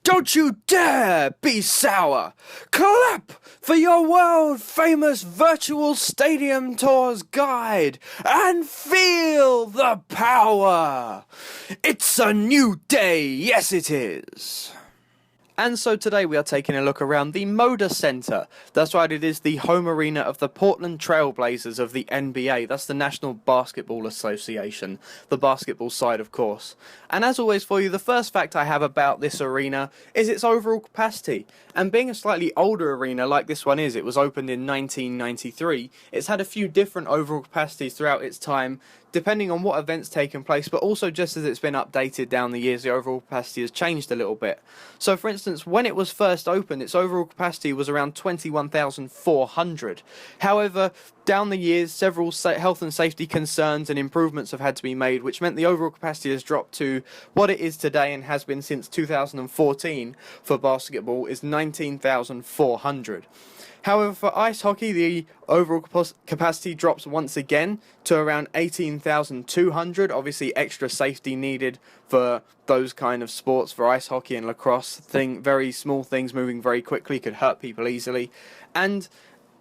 Don't you dare be sour! Clap for your world-famous Virtual Stadium Tours guide and feel the power! It's a new day, yes it is! And so today we are taking a look around the Moda Center. That's right, it is the home arena of the Portland Trail Blazers of the NBA. That's the National Basketball Association. The basketball side, of course. And as always for you, the first fact I have about this arena is its overall capacity. And being a slightly older arena like this one is, it was opened in 1993, it's had a few different overall capacities throughout its time, depending on what events taken place, but also just as it's been updated down the years, the overall capacity has changed a little bit. So for instance, when it was first opened, its overall capacity was around 21,400. However, down the years, several health and safety concerns and improvements have had to be made, which meant the overall capacity has dropped to what it is today and has been since 2014 for basketball is 19,400. However, for ice hockey, the overall capacity drops once again to around 18,200. Obviously, extra safety needed for those kind of sports. For ice hockey and lacrosse, very small things moving very quickly could hurt people easily. And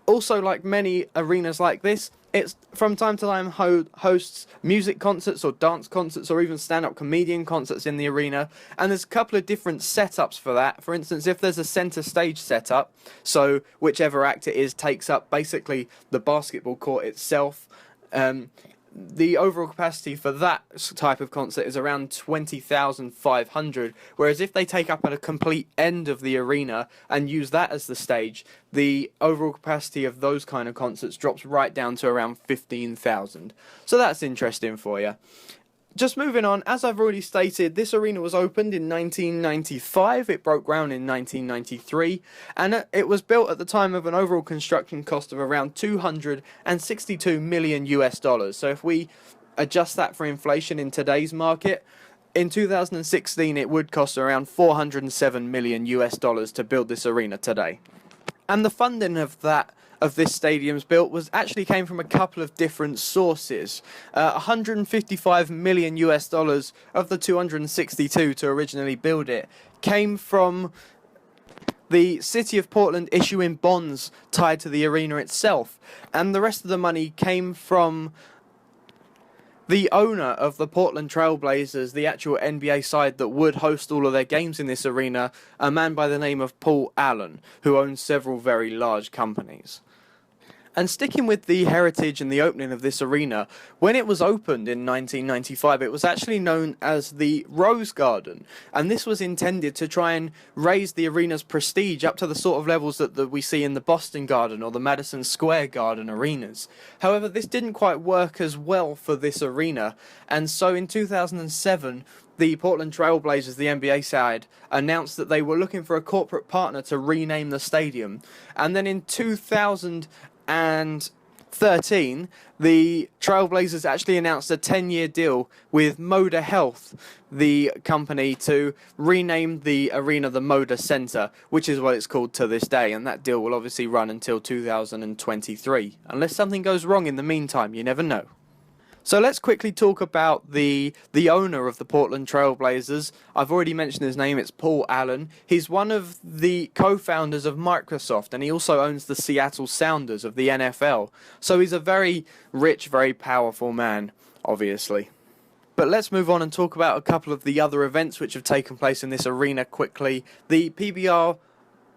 also, like many arenas like this, it's from time to time hosts music concerts or dance concerts or even stand-up comedian concerts in the arena, and there's a couple of different setups for that. For instance, if there's a center stage setup, so whichever act it is takes up basically the basketball court itself, the overall capacity for that type of concert is around 20,500, whereas if they take up a complete end of the arena and use that as the stage, the overall capacity of those kind of concerts drops right down to around 15,000. So that's interesting for you. Just moving on, as I've already stated, this arena was opened in 1995, it broke ground in 1993, and it was built at the time of an overall construction cost of around 262 million US dollars. So if we adjust that for inflation in today's market, in 2016 it would cost around 407 million US dollars to build this arena today. And the funding of this stadium's built actually came from a couple of different sources. 155 million US dollars of the 262 to originally build it came from the City of Portland issuing bonds tied to the arena itself, and the rest of the money came from the owner of the Portland Trail Blazers, the actual NBA side that would host all of their games in this arena, a man by the name of Paul Allen, who owns several very large companies. And sticking with the heritage and the opening of this arena, when it was opened in 1995, it was actually known as the Rose Garden, and this was intended to try and raise the arena's prestige up to the sort of levels that we see in the Boston Garden or the Madison Square Garden arenas. However, this didn't quite work as well for this arena, and so in 2007, the Portland Trail Blazers, the NBA side, announced that they were looking for a corporate partner to rename the stadium. And then in 2013, the Trailblazers actually announced a 10-year deal with Moda Health, the company, to rename the arena the Moda Center, which is what it's called to this day, and that deal will obviously run until 2023. Unless something goes wrong in the meantime, you never know. So let's quickly talk about the owner of the Portland Trail Blazers. I've already mentioned his name, it's Paul Allen. He's one of the co-founders of Microsoft, and he also owns the Seattle Sounders of the NFL. So he's a very rich, very powerful man, obviously. But let's move on and talk about a couple of the other events which have taken place in this arena quickly. The PBR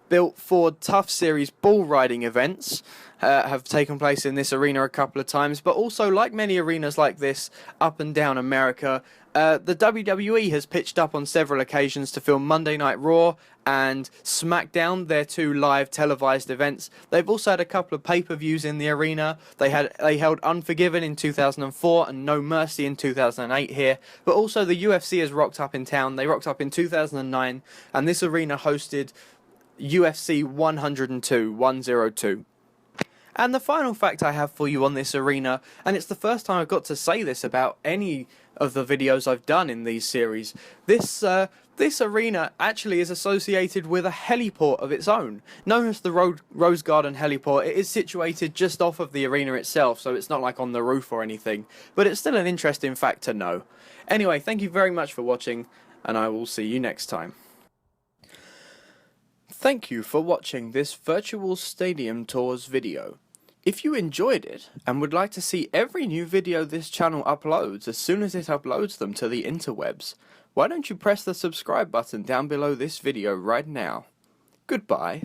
built Ford Tough Series bull riding events have taken place in this arena a couple of times, but also, like many arenas like this up and down America, the WWE has pitched up on several occasions to film Monday Night Raw and SmackDown, their two live televised events. They've also had a couple of pay-per-views in the arena. They held Unforgiven in 2004 and No Mercy in 2008 here, but also the UFC has rocked up in town. They rocked up in 2009, and this arena hosted UFC 102. And the final fact I have for you on this arena, and it's the first time I've got to say this about any of the videos I've done in these series, this arena actually is associated with a heliport of its own, known as the Rose Garden Heliport. It is situated just off of the arena itself, so it's not like on the roof or anything, but it's still an interesting fact to know. Anyway, thank you very much for watching, and I will see you next time. Thank you for watching this Virtual Stadium Tours video. If you enjoyed it and would like to see every new video this channel uploads as soon as it uploads them to the interwebs, why don't you press the subscribe button down below this video right now. Goodbye.